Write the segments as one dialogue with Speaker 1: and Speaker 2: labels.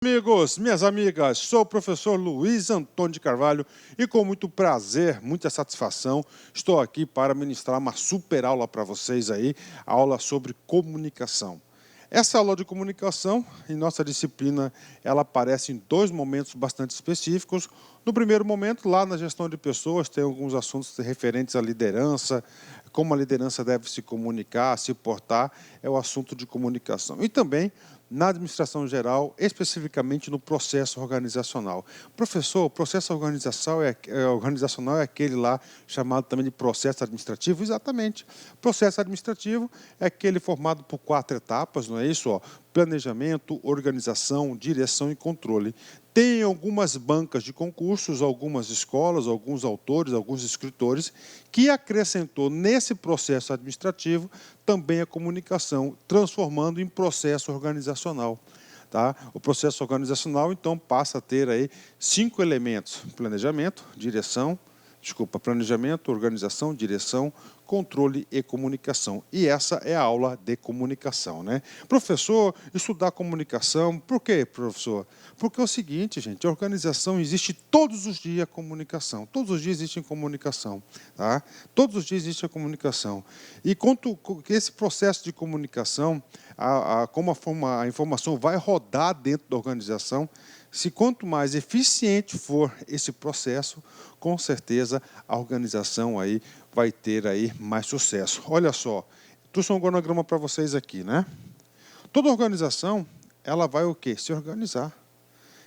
Speaker 1: Amigos, minhas amigas, sou o professor Luiz Antônio de Carvalho e com muito prazer, muita satisfação, estou aqui para ministrar uma super aula para vocês aí, aula sobre comunicação. Essa aula de comunicação, em nossa disciplina, ela aparece em dois momentos bastante específicos. No primeiro momento, lá na gestão de pessoas, tem alguns assuntos referentes à liderança, como a liderança deve se comunicar, se portar, é o assunto de comunicação. E também na administração geral, especificamente no processo organizacional. Professor, o processo organizacional é aquele lá chamado também de processo administrativo? Exatamente. Processo administrativo é aquele formado por 4 etapas, não é isso? Ó, planejamento, organização, direção e controle. Tem algumas bancas de concursos, algumas escolas, alguns autores, alguns escritores, que acrescentou nesse processo administrativo também a comunicação, transformando em processo organizacional. Tá? O processo organizacional, então, passa a ter aí 5 elementos: planejamento, organização, direção, controle e comunicação. E essa é a aula de comunicação, né? Professor, estudar comunicação, por quê, professor? Porque é o seguinte, gente, a organização existe todos os dias a comunicação. Todos os dias existe comunicação, tá? Todos os dias existe a comunicação. E quanto que esse processo de comunicação, como a informação vai rodar dentro da organização, se quanto mais eficiente for esse processo, com certeza a organização aí vai ter aí mais sucesso. Olha só, trouxe um cronograma para vocês aqui, né? Toda organização, ela vai o quê? Se organizar.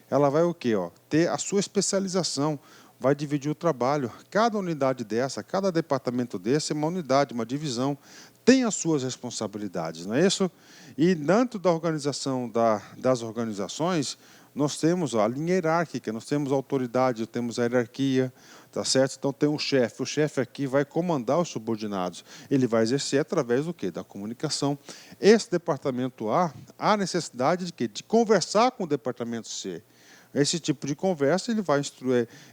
Speaker 1: Ela vai o quê? Ó, ter a sua especialização, vai dividir o trabalho. Cada unidade dessa, cada departamento desse é uma unidade, uma divisão, tem as suas responsabilidades, não é isso? E dentro da organização das organizações, nós temos a linha hierárquica, nós temos a autoridade, temos a hierarquia, tá certo? Então tem um chefe. O chefe aqui vai comandar os subordinados. Ele vai exercer através do quê? Da comunicação. Esse departamento A, há necessidade de quê? De conversar com o departamento C. Esse tipo de conversa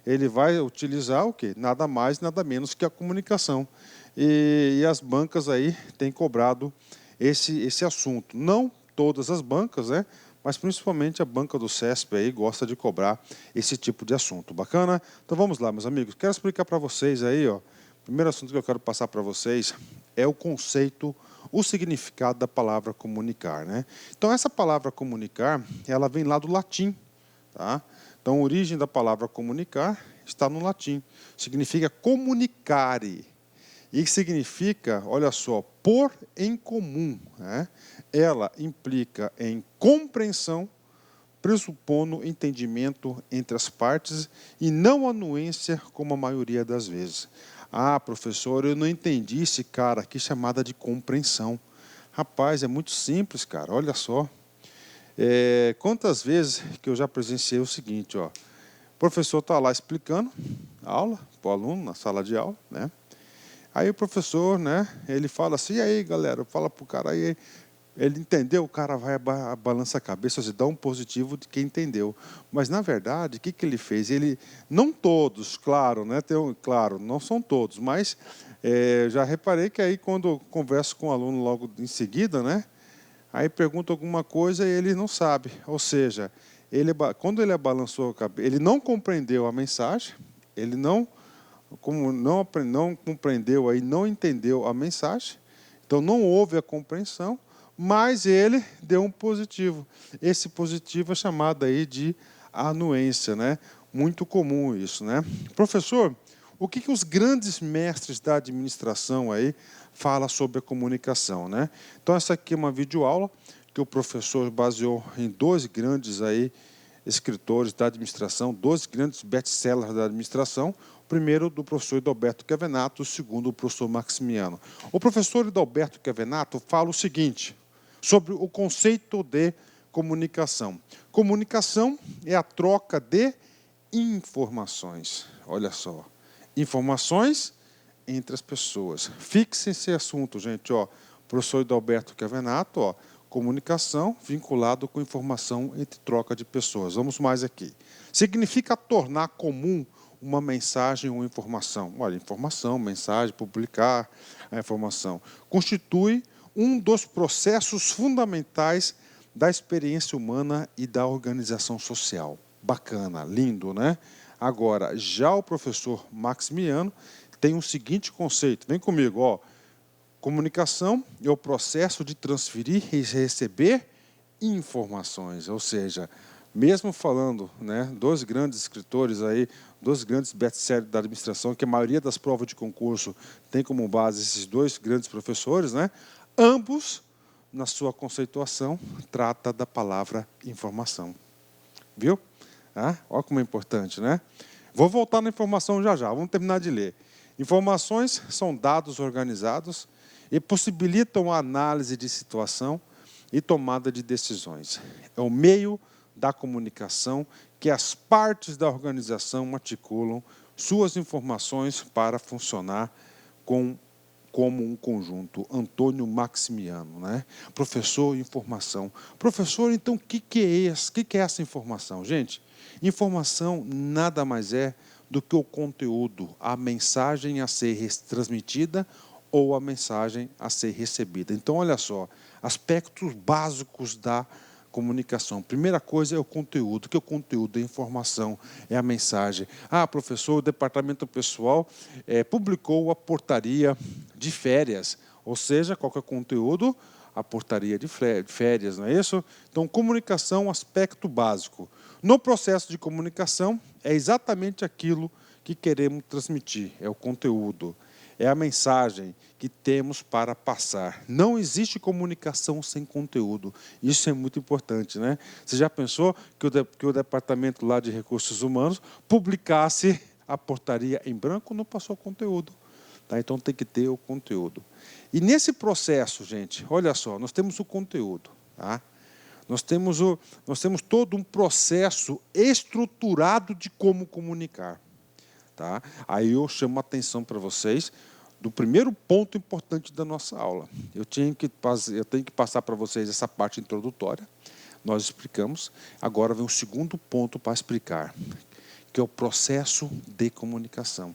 Speaker 1: ele vai utilizar o quê? Nada mais, nada menos que a comunicação. E as bancas aí têm cobrado esse assunto. Não todas as bancas, né? Mas principalmente a banca do CESP aí gosta de cobrar esse tipo de assunto. Bacana? Então vamos lá, meus amigos. Quero explicar para vocês aí, ó. O primeiro assunto que eu quero passar para vocês é o conceito, o significado da palavra comunicar, né? Então essa palavra comunicar, ela vem lá do latim, tá? Então a origem da palavra comunicar está no latim. Significa comunicare. E significa, olha só, pôr em comum, né? Ela implica em compreensão, pressupondo entendimento entre as partes e não anuência como a maioria das vezes. Ah, professor, eu não entendi esse cara aqui chamada de compreensão. Rapaz, é muito simples, cara, olha só. Quantas vezes que eu já presenciei o seguinte, ó. O professor está lá explicando a aula para o aluno na sala de aula, né? Aí o professor, né, ele fala assim: e aí, galera, fala para o cara aí, ele entendeu, o cara vai balança a cabeça, você dá um positivo de quem entendeu. Mas, na verdade, o que ele fez? Ele, não todos, claro, né, claro, não são todos, mas já reparei que aí quando eu converso com o aluno logo em seguida, né, aí pergunta alguma coisa e ele não sabe. Ou seja, quando ele balançou a cabeça, ele não compreendeu a mensagem, ele não compreendeu, aí não entendeu a mensagem, então não houve a compreensão, mas ele deu um positivo. Esse positivo é chamado aí de anuência, né? Muito comum isso, né? Professor, o que os grandes mestres da administração aí falam sobre a comunicação, né? Então essa aqui é uma videoaula que o professor baseou em 2 grandes aí escritores da administração, 2 grandes best-sellers da administração. O primeiro do professor Adalberto Chiavenato, o segundo do professor Maximiano. O professor Adalberto Chiavenato fala o seguinte sobre o conceito de comunicação. Comunicação é a troca de informações. Olha só, informações entre as pessoas. Fixe esse assunto, gente, ó. Professor Adalberto Chiavenato, ó. Comunicação vinculado com informação entre troca de pessoas. Vamos mais aqui. Significa tornar comum uma mensagem ou informação. Olha, informação, mensagem, publicar a informação. Constitui um dos processos fundamentais da experiência humana e da organização social. Bacana, lindo, né? Agora, já o professor Maximiano tem o seguinte conceito. Vem comigo, ó. Comunicação é o processo de transferir e receber informações, ou seja, mesmo falando, né, dois grandes escritores aí, dois grandes best-sellers da administração, que a maioria das provas de concurso tem como base esses dois grandes professores, né, ambos, na sua conceituação, trata da palavra informação. Viu? Olha como é importante, né? Vou voltar na informação já já, vamos terminar de ler. Informações são dados organizados e possibilitam a análise de situação e tomada de decisões. É o meio da comunicação que as partes da organização articulam suas informações para funcionar como um conjunto. Antônio Maximiano, né? Professor, informação. Professor, então, o que é essa informação? Gente, informação nada mais é do que o conteúdo, a mensagem a ser transmitida ou a mensagem a ser recebida. Então, olha só, aspectos básicos da comunicação. Primeira coisa é o conteúdo. O que é o conteúdo? É a informação, é a mensagem. Professor, o departamento pessoal publicou a portaria de férias. Ou seja, qual que é o conteúdo? A portaria de férias, não é isso? Então, comunicação, aspecto básico. No processo de comunicação, é exatamente aquilo que queremos transmitir, é o conteúdo. É a mensagem que temos para passar. Não existe comunicação sem conteúdo. Isso é muito importante, né? Você já pensou que o departamento lá de recursos humanos publicasse a portaria em branco? Não passou conteúdo. Tá? Então tem que ter o conteúdo. E nesse processo, gente, olha só, nós temos o conteúdo. Tá? Nós temos todo um processo estruturado de como comunicar. Tá? Aí eu chamo a atenção para vocês do primeiro ponto importante da nossa aula. Eu tenho que passar para vocês essa parte introdutória. Nós explicamos. Agora vem o segundo ponto para explicar, que é o processo de comunicação.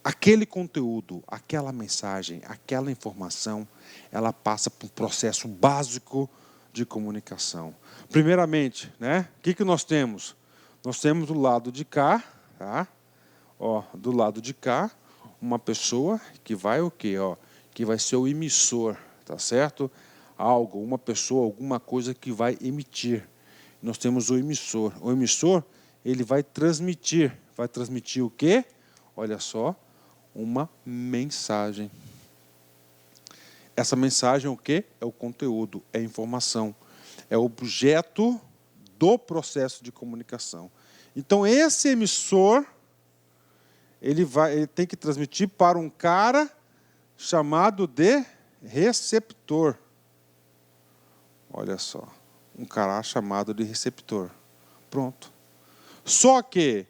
Speaker 1: Aquele conteúdo, aquela mensagem, aquela informação, ela passa por um processo básico de comunicação. Primeiramente, né, o que nós temos? Nós temos do lado de cá, tá? Do lado de cá, uma pessoa que vai o quê? Que vai ser o emissor, tá certo? Uma pessoa, alguma coisa que vai emitir. Nós temos o emissor. O emissor, ele vai transmitir. Vai transmitir o quê? Olha só, uma mensagem. Essa mensagem é o quê? É o conteúdo, é a informação. É o objeto do processo de comunicação. Então, esse emissor, ele tem que transmitir para um cara chamado de receptor. Olha só, um cara chamado de receptor. Pronto. Só que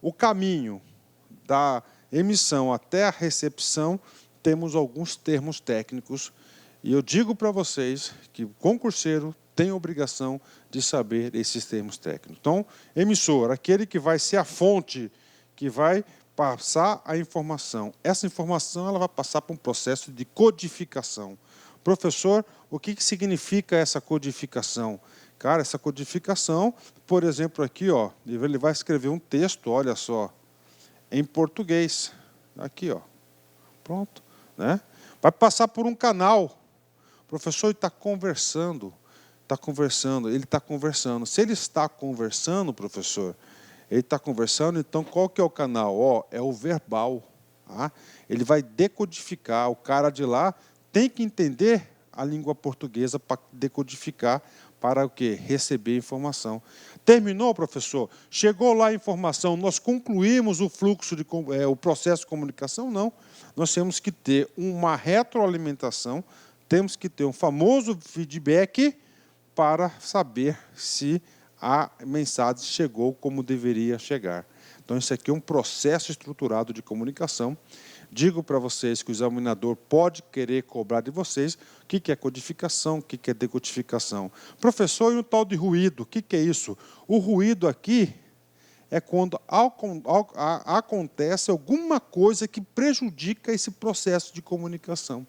Speaker 1: o caminho da emissão até a recepção, temos alguns termos técnicos, e eu digo para vocês que o concurseiro tem a obrigação de saber esses termos técnicos. Então, emissor, aquele que vai ser a fonte, que vai passar a informação. Essa informação ela vai passar por um processo de codificação. Professor, o que significa essa codificação? Cara, essa codificação, por exemplo, aqui, ele vai escrever um texto, olha só, em português. Aqui, pronto. Né? Vai passar por um canal. O professor está conversando. Ele está conversando. Se ele está conversando, professor, ele está conversando, então qual que é o canal? É o verbal. Tá? Ele vai decodificar. O cara de lá tem que entender a língua portuguesa para decodificar, para o quê? Receber informação. Terminou, professor? Chegou lá a informação, nós concluímos o fluxo, o processo de comunicação? Não. Nós temos que ter uma retroalimentação, temos que ter um famoso feedback para saber se a mensagem chegou como deveria chegar. Então, isso aqui é um processo estruturado de comunicação. Digo para vocês que o examinador pode querer cobrar de vocês o que é codificação, o que é decodificação. Professor, e o tal de ruído, o que é isso? O ruído aqui é quando acontece alguma coisa que prejudica esse processo de comunicação.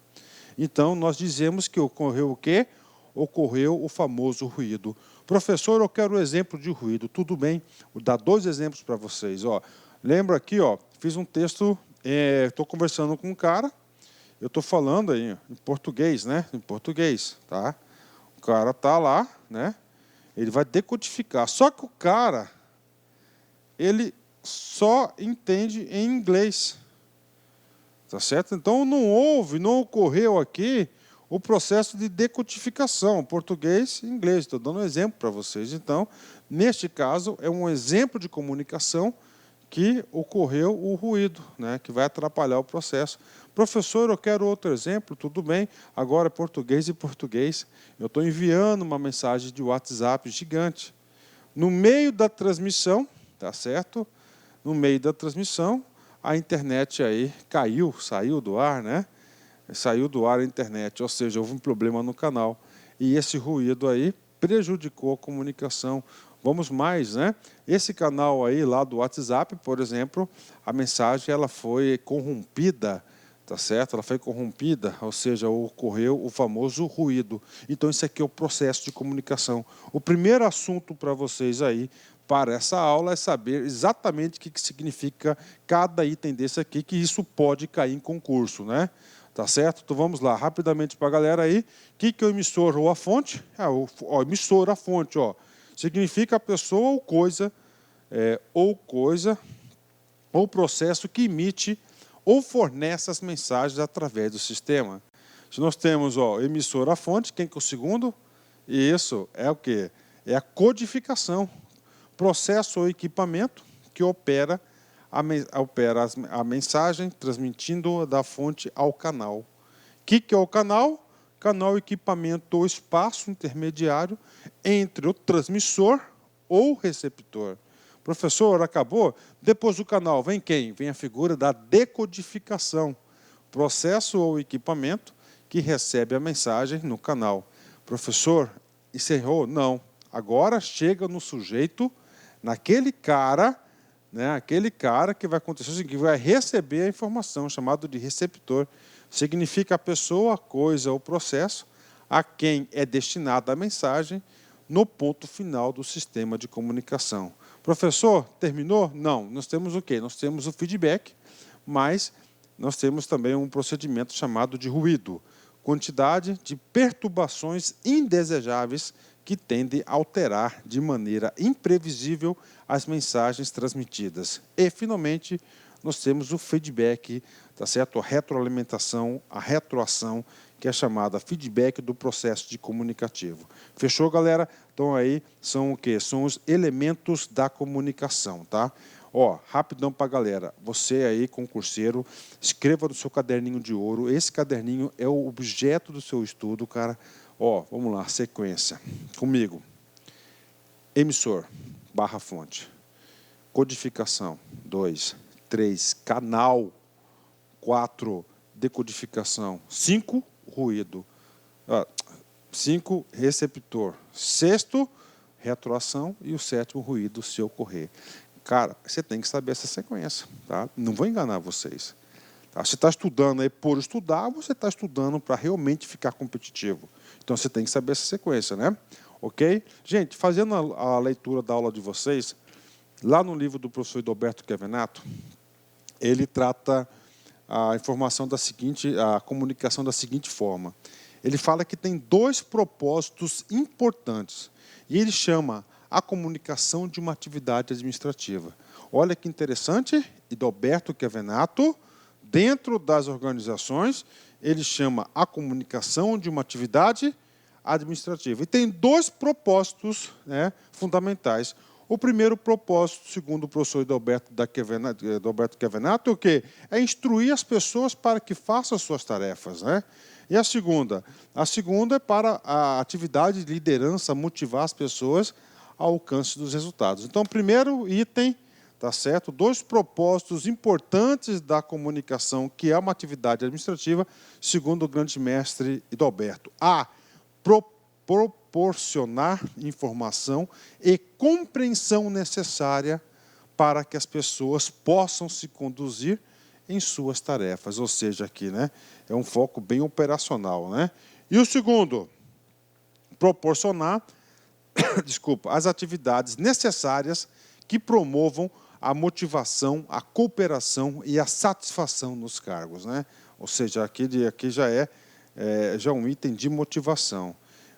Speaker 1: Então, nós dizemos que ocorreu o quê? ocorreu o famoso ruído. Professor, eu quero um exemplo de ruído. Tudo bem, vou dar 2 exemplos para vocês. Ó, lembra aqui, ó, fiz um texto, estou conversando com um cara, eu estou falando aí em português, né? Em português, tá? O cara está lá, né? Ele vai decodificar. Só que o cara, ele só entende em inglês. Tá certo? Então não ocorreu aqui o processo de decodificação, português e inglês. Estou dando um exemplo para vocês. Então, neste caso, é um exemplo de comunicação que ocorreu o ruído, né, que vai atrapalhar o processo. Professor, eu quero outro exemplo, tudo bem, agora português e português. Eu estou enviando uma mensagem de WhatsApp gigante. No meio da transmissão, tá certo? No meio da transmissão, a internet aí caiu, saiu do ar, né? Saiu do ar a internet, ou seja, houve um problema no canal. E esse ruído aí prejudicou a comunicação. Vamos mais, né? Esse canal aí lá do WhatsApp, por exemplo, a mensagem ela foi corrompida, tá certo? Ela foi corrompida, ou seja, ocorreu o famoso ruído. Então, isso aqui é o processo de comunicação. O primeiro assunto para vocês aí, para essa aula, é saber exatamente o que significa cada item desse aqui, que isso pode cair em concurso, né? Tá certo? Então, vamos lá, rapidamente para a galera aí. O que é o emissor ou a fonte? O emissor, a fonte, ó. Significa a pessoa ou coisa, ou processo que emite ou fornece as mensagens através do sistema. Se nós temos, ó, emissor, a fonte, quem que é o segundo? Isso é o quê? É a codificação. Processo ou equipamento que opera a mensagem, transmitindo da fonte ao canal. O que é o canal? Canal, equipamento ou espaço intermediário entre o transmissor ou receptor. Professor, acabou? Depois do canal, vem quem? Vem a figura da decodificação. Processo ou equipamento que recebe a mensagem no canal. Professor, encerrou? Não. Agora chega no sujeito, naquele cara, né, aquele cara que vai acontecer o seguinte, que vai receber a informação, chamado de receptor. Significa a pessoa, a coisa ou processo a quem é destinada a mensagem no ponto final do sistema de comunicação. Professor, terminou? Não. Nós temos o quê? Nós temos o feedback, mas nós temos também um procedimento chamado de ruído. Quantidade de perturbações indesejáveis que tendem a alterar de maneira imprevisível as mensagens transmitidas. E, finalmente, nós temos o feedback, tá certo? A retroalimentação, a retroação, que é chamada feedback do processo de comunicativo. Fechou, galera? Então, aí são o quê? São os elementos da comunicação, tá? Ó, rapidão para a galera. Você aí, concurseiro, escreva no seu caderninho de ouro. Esse caderninho é o objeto do seu estudo, cara. Ó, vamos lá, sequência. Comigo. Emissor, barra fonte. Codificação, 2. 3. Canal, 4. Decodificação, 5. Ruído. 5. Receptor. 6. Retroação. E o 7º, ruído, se ocorrer. Cara, você tem que saber essa sequência, tá? Não vou enganar vocês. Tá? Você está estudando aí por estudar, ou você está estudando para realmente ficar competitivo. Então, você tem que saber essa sequência, né? Ok? Gente, fazendo a leitura da aula de vocês, lá no livro do professor Adalberto Chiavenato, ele trata a informação da seguinte, a comunicação da seguinte forma. Ele fala que tem 2 propósitos importantes. E ele chama a comunicação de uma atividade administrativa. Olha que interessante, Adalberto Chiavenato, dentro das organizações, ele chama a comunicação de uma atividade administrativa. E tem 2 propósitos, né, fundamentais. O primeiro propósito, segundo o professor Adalberto Chiavenato, é o quê? É instruir as pessoas para que façam as suas tarefas, né? E a segunda? A segunda é para a atividade de liderança, motivar as pessoas ao alcance dos resultados. Então, primeiro item, tá certo? 2 propósitos importantes da comunicação, que é uma atividade administrativa, segundo o grande mestre Adalberto. A. Proporcionar informação e compreensão necessária para que as pessoas possam se conduzir em suas tarefas. Ou seja, aqui, né, é um foco bem operacional, né? E o segundo, proporcionar, desculpa, as atividades necessárias que promovam a motivação, a cooperação e a satisfação nos cargos, né? Ou seja, aqui já é um item de motivação.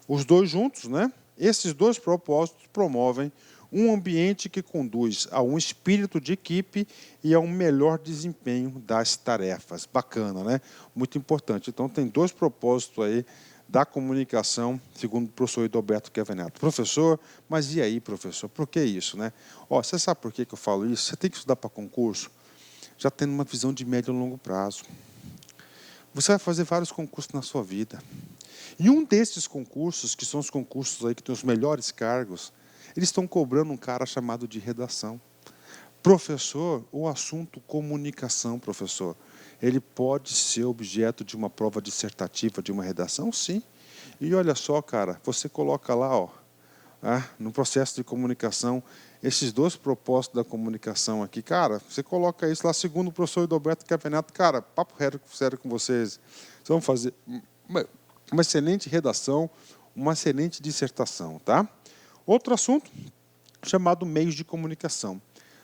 Speaker 1: Os dois juntos, né? Esses dois propósitos promovem um ambiente que conduz a um espírito de equipe e a um melhor desempenho das tarefas. Bacana, né? Muito importante. Então, tem dois propósitos aí da comunicação, segundo o professor Edalberto Chiavenato. Professor, mas e aí, professor? Por que isso, né? Ó, você sabe por que eu falo isso? Você tem que estudar para concurso já tendo uma visão de médio e longo prazo. Você vai fazer vários concursos na sua vida. E um desses concursos, que são os concursos aí que tem os melhores cargos, eles estão cobrando um cara chamado de redação. Professor, o assunto comunicação, professor, ele pode ser objeto de uma prova dissertativa, de uma redação? Sim. E olha só, cara, você coloca lá, ó, no processo de comunicação, esses dois propósitos da comunicação aqui, cara, você coloca isso lá, segundo o professor Edalberto Chiavenato, cara, papo sério com vocês, vocês vão fazer uma excelente redação, uma excelente dissertação, tá? Outro assunto, chamado meios de comunicação.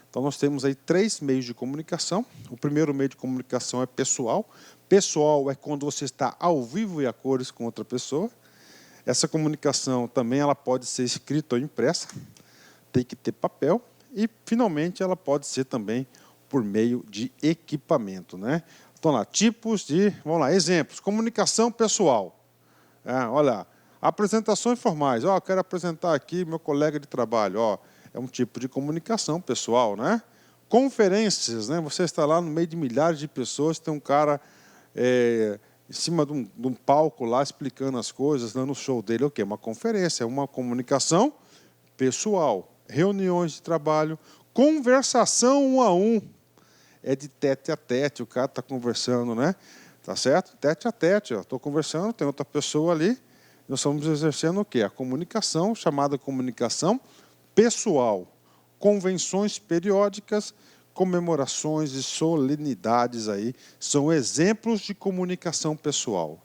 Speaker 1: Então, nós temos aí 3 meios de comunicação. O primeiro meio de comunicação é pessoal. Pessoal é quando você está ao vivo e a cores com outra pessoa. Essa comunicação também ela pode ser escrita ou impressa. Tem que ter papel. E, finalmente, ela pode ser também por meio de equipamento, né? Então, lá, tipos de... Vamos lá, exemplos. Comunicação pessoal. Olha, apresentações formais. Ó, quero apresentar aqui meu colega de trabalho. Ó, é um tipo de comunicação pessoal, né? Conferências, né? Você está lá no meio de milhares de pessoas, tem um cara em cima de um palco lá explicando as coisas, dando o show dele. O quê? Uma conferência, é uma comunicação pessoal. Reuniões de trabalho, conversação 1 a 1. É de tete a tete, o cara está conversando, né? Tá certo? Tete a tete, ó. Estou conversando, tem outra pessoa ali. Nós estamos exercendo o quê? A comunicação, chamada comunicação pessoal. Convenções periódicas, comemorações e solenidades aí são exemplos de comunicação pessoal.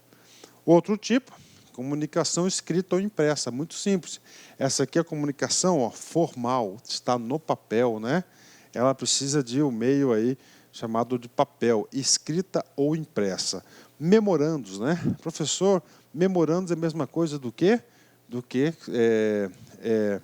Speaker 1: Outro tipo, comunicação escrita ou impressa, muito simples. Essa aqui é a comunicação formal, está no papel, né? Ela precisa de um meio aí chamado de papel, escrita ou impressa. Memorandos, né? Professor, memorandos é a mesma coisa do que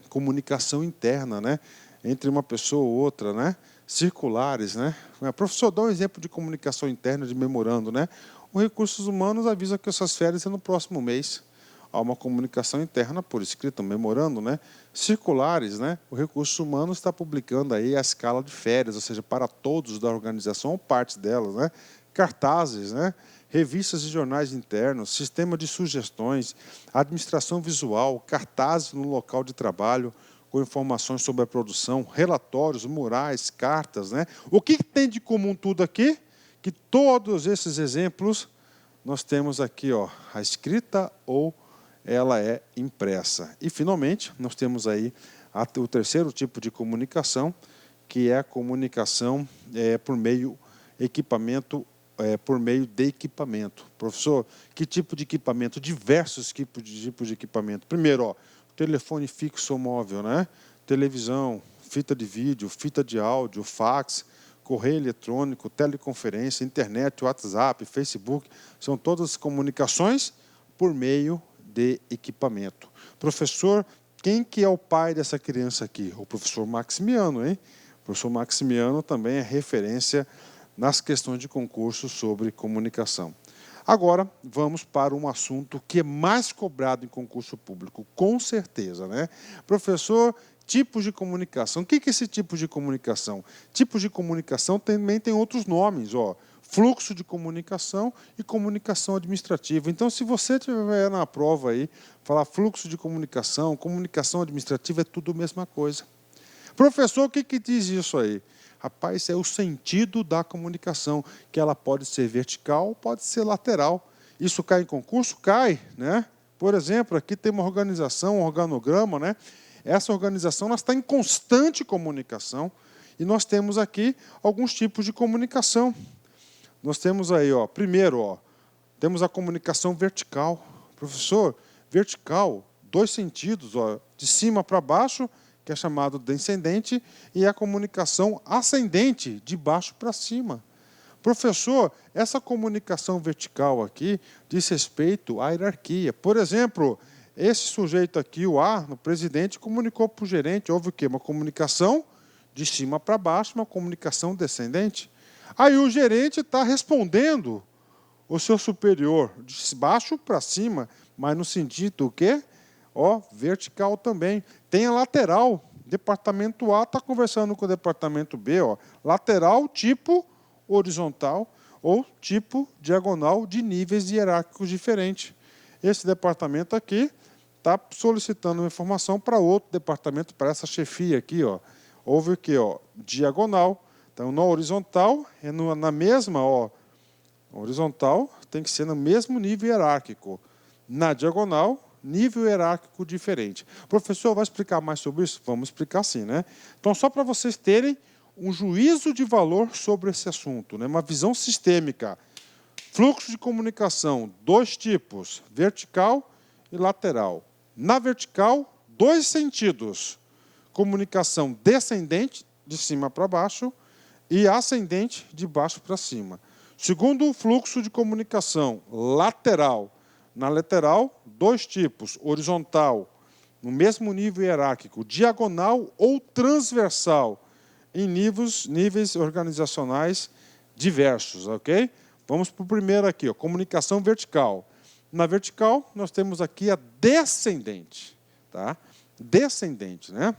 Speaker 1: comunicação interna, né? Entre uma pessoa ou outra, né? Circulares, né? Professor, dá um exemplo de comunicação interna, de memorando, né? O Recursos Humanos avisa que essas férias são no próximo mês. Há uma comunicação interna por escrito, memorando, né? Circulares, né? O Recursos Humanos está publicando aí a escala de férias, ou seja, para todos da organização ou partes delas, né? Cartazes, né? Revistas e jornais internos, sistema de sugestões, administração visual, cartazes no local de trabalho, com informações sobre a produção, relatórios, murais, cartas, né? O que tem de comum tudo aqui? Que todos esses exemplos nós temos aqui, ó, a escrita ou ela é impressa. E, finalmente, nós temos aí o terceiro tipo de comunicação, que é a comunicação por meio de equipamento. Professor, que tipo de equipamento? Diversos tipos de equipamento. Primeiro, ó, telefone fixo ou móvel, né? Televisão, fita de vídeo, fita de áudio, fax, correio eletrônico, teleconferência, internet, WhatsApp, Facebook, são todas comunicações por meio de equipamento. Professor, quem que é o pai dessa criança aqui? O professor Maximiano, hein? O professor Maximiano também é referência nas questões de concurso sobre comunicação. Agora, vamos para um assunto que é mais cobrado em concurso público, com certeza, né? Professor, tipos de comunicação. O que é esse tipo de comunicação? Tipos de comunicação também tem outros nomes, ó. Fluxo de comunicação e comunicação administrativa. Então, se você tiver na prova aí, falar fluxo de comunicação, comunicação administrativa, é tudo a mesma coisa. Professor, o que diz isso aí? Rapaz, é o sentido da comunicação, que ela pode ser vertical, pode ser lateral. Isso cai em concurso? Cai, né? Por exemplo, aqui tem uma organização, um organograma, né? Essa organização está em constante comunicação e nós temos aqui alguns tipos de comunicação. Nós temos aí, ó, primeiro, ó, temos a comunicação vertical. Professor, vertical, dois sentidos, ó, de cima para baixo, que é chamado descendente, e a comunicação ascendente, de baixo para cima. Professor, essa comunicação vertical aqui diz respeito à hierarquia. Por exemplo, esse sujeito aqui, o A, o presidente, comunicou para o gerente. Houve o quê? Uma comunicação de cima para baixo, uma comunicação descendente. Aí o gerente está respondendo o seu superior, de baixo para cima, mas no sentido o quê? Ó, vertical também. Tem a lateral. Departamento A está conversando com o departamento B. Ó, lateral, tipo horizontal ou tipo diagonal de níveis hierárquicos diferentes. Esse departamento aqui está solicitando uma informação para outro departamento, para essa chefia aqui. Ó. Houve o quê? Ó, diagonal. Então, na horizontal, é na mesma, ó, horizontal tem que ser no mesmo nível hierárquico. Na diagonal, nível hierárquico diferente. O professor vai explicar mais sobre isso? Vamos explicar sim, né? Então, só para vocês terem um juízo de valor sobre esse assunto, né? Uma visão sistêmica. Fluxo de comunicação, dois tipos, vertical e lateral. Na vertical, dois sentidos. Comunicação descendente, de cima para baixo, e ascendente, de baixo para cima. Segundo o fluxo de comunicação lateral. Na lateral, dois tipos, horizontal, no mesmo nível hierárquico, diagonal ou transversal, em níveis organizacionais diversos, ok? Vamos para o primeiro aqui, ó, comunicação vertical. Na vertical, nós temos aqui a descendente, tá? Descendente, né?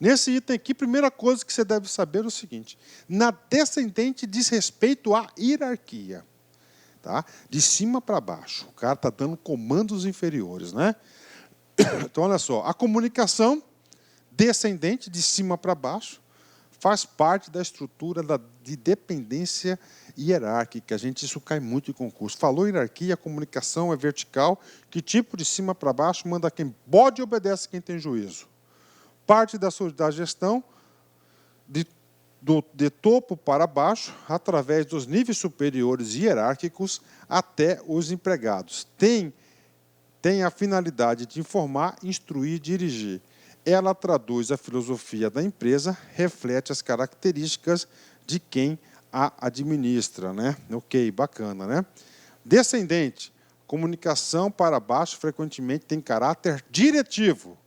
Speaker 1: Nesse item aqui, primeira coisa que você deve saber é o seguinte: na descendente diz respeito à hierarquia, tá? De cima para baixo. O cara está dando comandos inferiores, né? Então, olha só, a comunicação descendente, de cima para baixo, faz parte da estrutura de dependência hierárquica. Isso cai muito em concurso. Falou hierarquia, a comunicação é vertical. Que tipo de cima para baixo manda quem pode e obedece quem tem juízo. Parte da gestão de topo para baixo, através dos níveis superiores hierárquicos até os empregados. Tem a finalidade de informar, instruir e dirigir. Ela traduz a filosofia da empresa, reflete as características de quem a administra, né? Ok, bacana, né? Descendente, comunicação para baixo frequentemente tem caráter diretivo.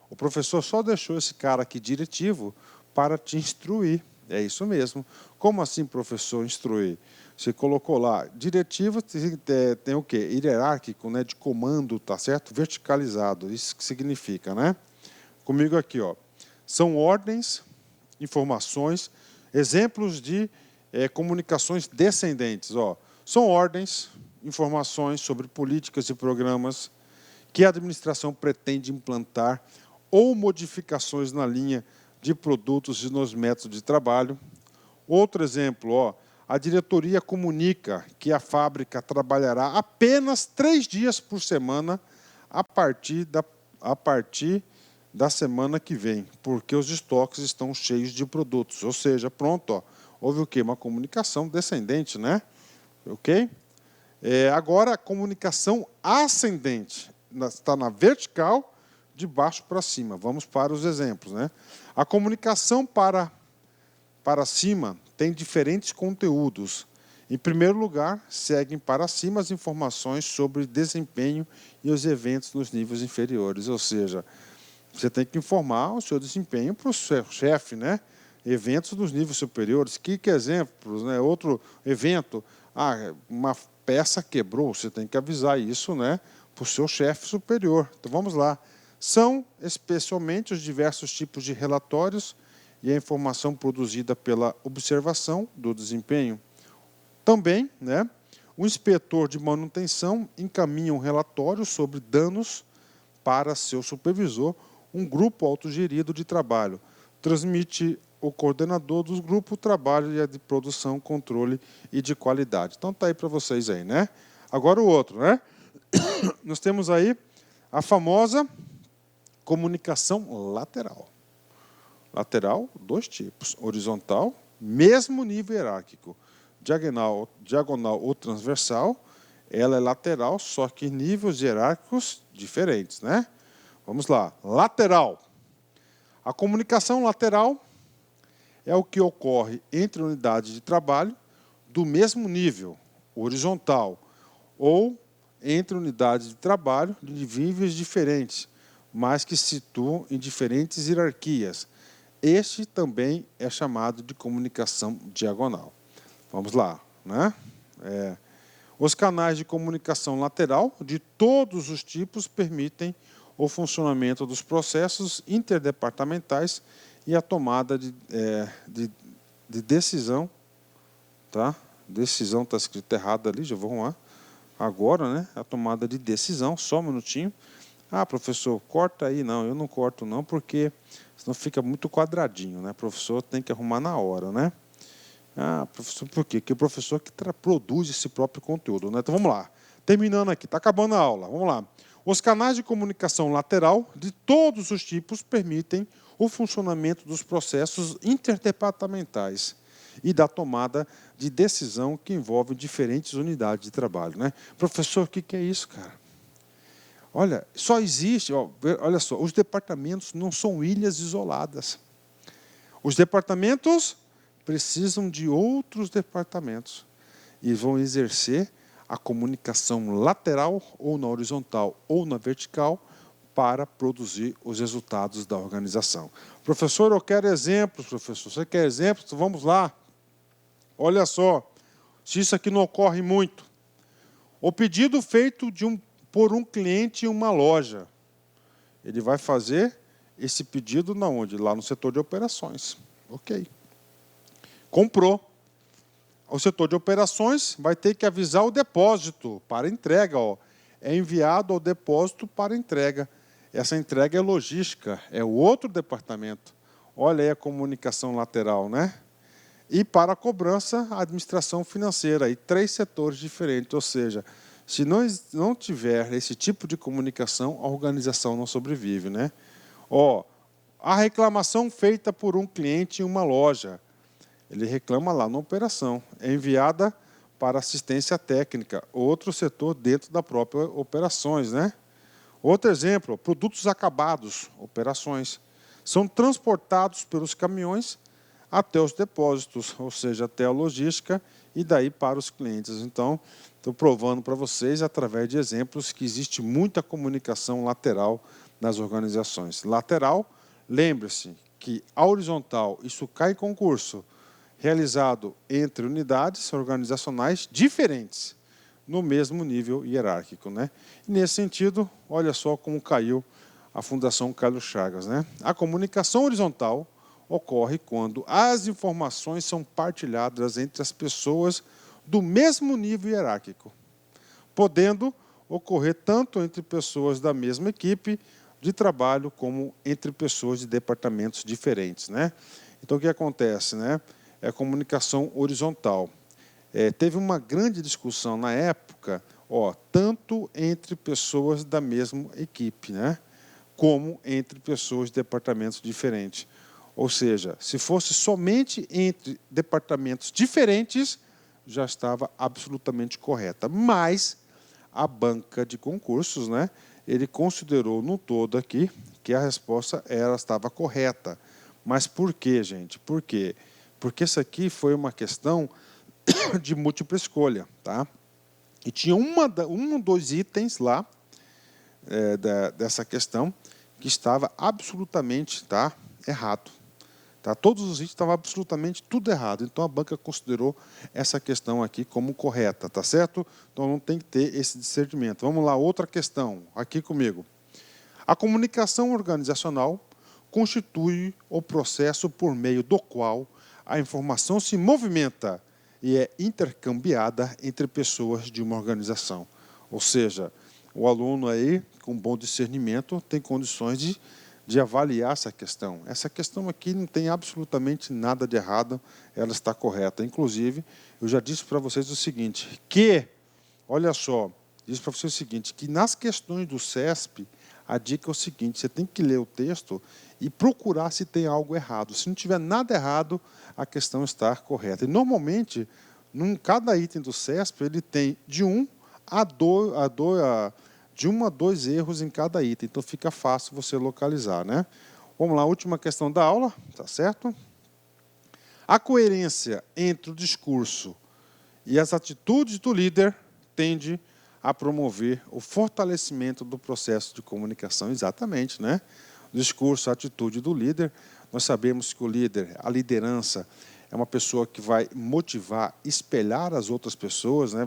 Speaker 1: O professor só deixou esse cara aqui diretivo para te instruir. É isso mesmo. Como assim, professor, instruir? Você colocou lá, diretivo tem o quê? Hierárquico, né? De comando, tá certo? Verticalizado, isso que significa, né? Comigo aqui, ó. São ordens, informações, exemplos de comunicações descendentes. Ó. São ordens, informações sobre políticas e programas que a administração pretende implantar ou modificações na linha de produtos e nos métodos de trabalho. Outro exemplo, ó, a diretoria comunica que a fábrica trabalhará apenas 3 dias por semana a partir da semana que vem, porque os estoques estão cheios de produtos. Ou seja, pronto, ó, houve o quê? Uma comunicação descendente, né? Ok? Agora, a comunicação ascendente está na vertical, de baixo para cima. Vamos para os exemplos, né? A comunicação para cima tem diferentes conteúdos. Em primeiro lugar, seguem para cima as informações sobre desempenho e os eventos nos níveis inferiores. Ou seja, você tem que informar o seu desempenho para o seu chefe, né? Eventos dos níveis superiores. Que exemplos, né? Outro evento, uma peça quebrou, você tem que avisar isso, né, para o seu chefe superior. Então vamos lá. São especialmente os diversos tipos de relatórios e a informação produzida pela observação do desempenho. Também, né, o inspetor de manutenção encaminha um relatório sobre danos para seu supervisor, um grupo autogerido de trabalho. Transmite o coordenador dos grupos trabalho de produção, controle e de qualidade. Então está aí para vocês aí, né? Agora o outro, né? Nós temos aí a famosa comunicação lateral. Lateral, dois tipos. Horizontal, mesmo nível hierárquico. Diagonal ou transversal, Ela é lateral, só que em níveis hierárquicos diferentes, né? Vamos lá. Lateral. A comunicação lateral é o que ocorre entre unidades de trabalho do mesmo nível, horizontal, ou entre unidades de trabalho de níveis diferentes, mas que se situam em diferentes hierarquias. Este também é chamado de comunicação diagonal. Vamos lá, né? Os canais de comunicação lateral de todos os tipos permitem o funcionamento dos processos interdepartamentais e a tomada de decisão. Tá? Decisão está escrito errado ali, já vou arrumar. Agora, né? A tomada de decisão, só um minutinho. Ah, professor, corta aí. Não, eu não corto não, porque senão fica muito quadradinho, né? O professor tem que arrumar na hora, né? Ah, professor, por quê? Porque o professor que produz esse próprio conteúdo, né? Então vamos lá. Terminando aqui, está acabando a aula. Vamos lá. Os canais de comunicação lateral de todos os tipos permitem o funcionamento dos processos interdepartamentais e da tomada de decisão que envolve diferentes unidades de trabalho, né? Professor, o que é isso, cara? Olha, só existe, olha só, os departamentos não são ilhas isoladas. Os departamentos precisam de outros departamentos e vão exercer a comunicação lateral ou na horizontal ou na vertical para produzir os resultados da organização. Professor, eu quero exemplos, professor. Você quer exemplos? Então, vamos lá. Olha só, se isso aqui não ocorre muito. O pedido feito por um cliente em uma loja. Ele vai fazer esse pedido na onde? Lá no setor de operações. Ok. Comprou. O setor de operações vai ter que avisar o depósito para entrega. Ó. É enviado ao depósito para entrega. Essa entrega é logística, é o outro departamento. Olha aí a comunicação lateral, né? E para a cobrança, a administração financeira. E 3 setores diferentes, ou seja, se não tiver esse tipo de comunicação, a organização não sobrevive, né? Ó, a reclamação feita por um cliente em uma loja. Ele reclama lá na operação. É enviada para assistência técnica, outro setor dentro da própria operações, né? Outro exemplo, produtos acabados, operações, são transportados pelos caminhões até os depósitos, ou seja, até a logística e daí para os clientes. Então, estou provando para vocês, através de exemplos, que existe muita comunicação lateral nas organizações. Lateral, lembre-se que a horizontal, isso cai em concurso, realizado entre unidades organizacionais diferentes, no mesmo nível hierárquico, né? E nesse sentido, olha só como caiu a Fundação Carlos Chagas, né? A comunicação horizontal ocorre quando as informações são partilhadas entre as pessoas do mesmo nível hierárquico, podendo ocorrer tanto entre pessoas da mesma equipe de trabalho como entre pessoas de departamentos diferentes, né? Então, o que acontece, né? É a comunicação horizontal. Teve uma grande discussão na época, tanto entre pessoas da mesma equipe, né, como entre pessoas de departamentos diferentes. Ou seja, se fosse somente entre departamentos diferentes, já estava absolutamente correta. Mas a banca de concursos, né, ele considerou no todo aqui que a resposta estava correta. Mas por quê, gente? Por quê? Porque isso aqui foi uma questão de múltipla escolha, tá? E tinha dois itens lá dessa questão que estava absolutamente errado. Tá? Todos os itens estavam absolutamente tudo errado. Então a banca considerou essa questão aqui como correta, tá certo? Então não tem que ter esse discernimento. Vamos lá, outra questão, aqui comigo. A comunicação organizacional constitui o processo por meio do qual a informação se movimenta e é intercambiada entre pessoas de uma organização. Ou seja, o aluno aí, com bom discernimento, tem condições de avaliar essa questão. Essa questão aqui não tem absolutamente nada de errado, ela está correta. Inclusive, eu já disse para vocês o seguinte, olha só, disse para vocês o seguinte, que nas questões do CESP, a dica é o seguinte, você tem que ler o texto e procurar se tem algo errado. Se não tiver nada errado, a questão está correta. E, normalmente, cada item do CESP, ele tem de 1 de 1 a 2 erros em cada item. Então fica fácil você localizar, né? Vamos lá, última questão da aula, tá certo? A coerência entre o discurso e as atitudes do líder tende a promover o fortalecimento do processo de comunicação. Exatamente, né? O discurso, a atitude do líder. Nós sabemos que o líder, a liderança, é uma pessoa que vai motivar, espelhar as outras pessoas, né?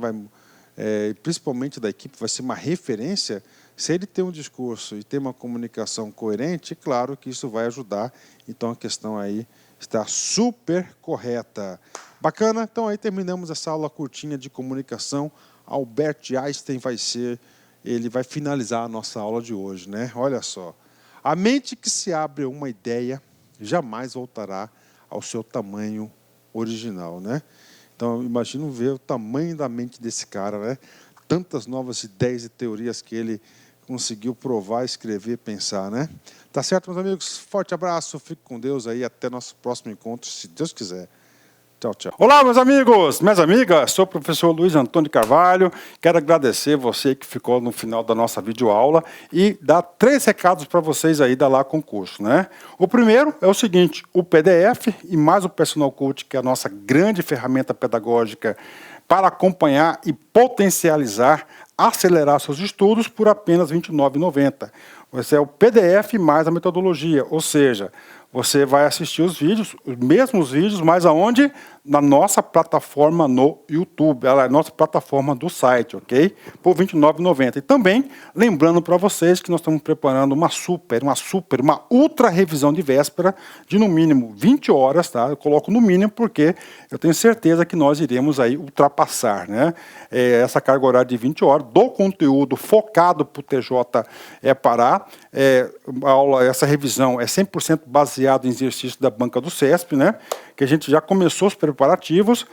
Speaker 1: Principalmente da equipe, vai ser uma referência. Se ele tem um discurso e tem uma comunicação coerente, claro que isso vai ajudar. Então, a questão aí está super correta. Bacana? Então, aí terminamos essa aula curtinha de comunicação. Albert Einstein ele vai finalizar a nossa aula de hoje, né? Olha só. A mente que se abre a uma ideia jamais voltará ao seu tamanho original, né? Então, imagino ver o tamanho da mente desse cara, né? Tantas novas ideias e teorias que ele conseguiu provar, escrever, pensar, né? Tá certo, meus amigos? Forte abraço, fique com Deus aí, até nosso próximo encontro, se Deus quiser. Tchau, tchau.
Speaker 2: Olá, meus amigos, minhas amigas, sou o professor Luiz Antônio Carvalho, quero agradecer você que ficou no final da nossa videoaula e dar 3 recados para vocês aí da Lá Concurso, né? O primeiro é o seguinte, o PDF e mais o Personal Coach, que é a nossa grande ferramenta pedagógica para acompanhar e potencializar, acelerar seus estudos por apenas R$ 29,90. Esse é o PDF mais a metodologia, ou seja, você vai assistir os vídeos, os mesmos vídeos, mas aonde? Na nossa plataforma no YouTube, a nossa plataforma do site, ok? Por R$ 29,90. E também, lembrando para vocês que nós estamos preparando uma ultra revisão de véspera de no mínimo 20 horas, tá? Eu coloco no mínimo porque eu tenho certeza que nós iremos aí ultrapassar, né? Essa carga horária de 20 horas do conteúdo focado para o TJ Pará. Essa revisão é 100% baseada em exercícios da banca do CESP, né? Que a gente já começou os preparativos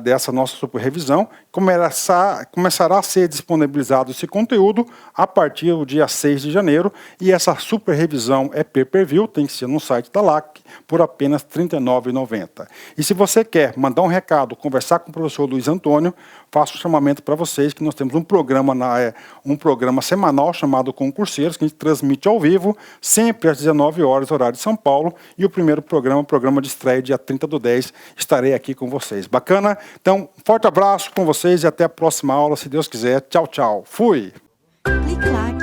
Speaker 2: dessa nossa super revisão. Começará a ser disponibilizado esse conteúdo a partir do dia 6 de janeiro. E essa super revisão é pay-per-view, tem que ser no site da LAC, por apenas R$ 39,90. E se você quer mandar um recado, conversar com o professor Luiz Antônio, faço um chamamento para vocês que nós temos um programa semanal chamado Concurseiros, que a gente transmite ao vivo, sempre às 19 horas, horário de São Paulo. E o primeiro programa, o programa de estreia, dia 30/10, estarei aqui com vocês. Bacana? Então, forte abraço com vocês e até a próxima aula, se Deus quiser. Tchau, tchau. Fui!
Speaker 3: Clique lá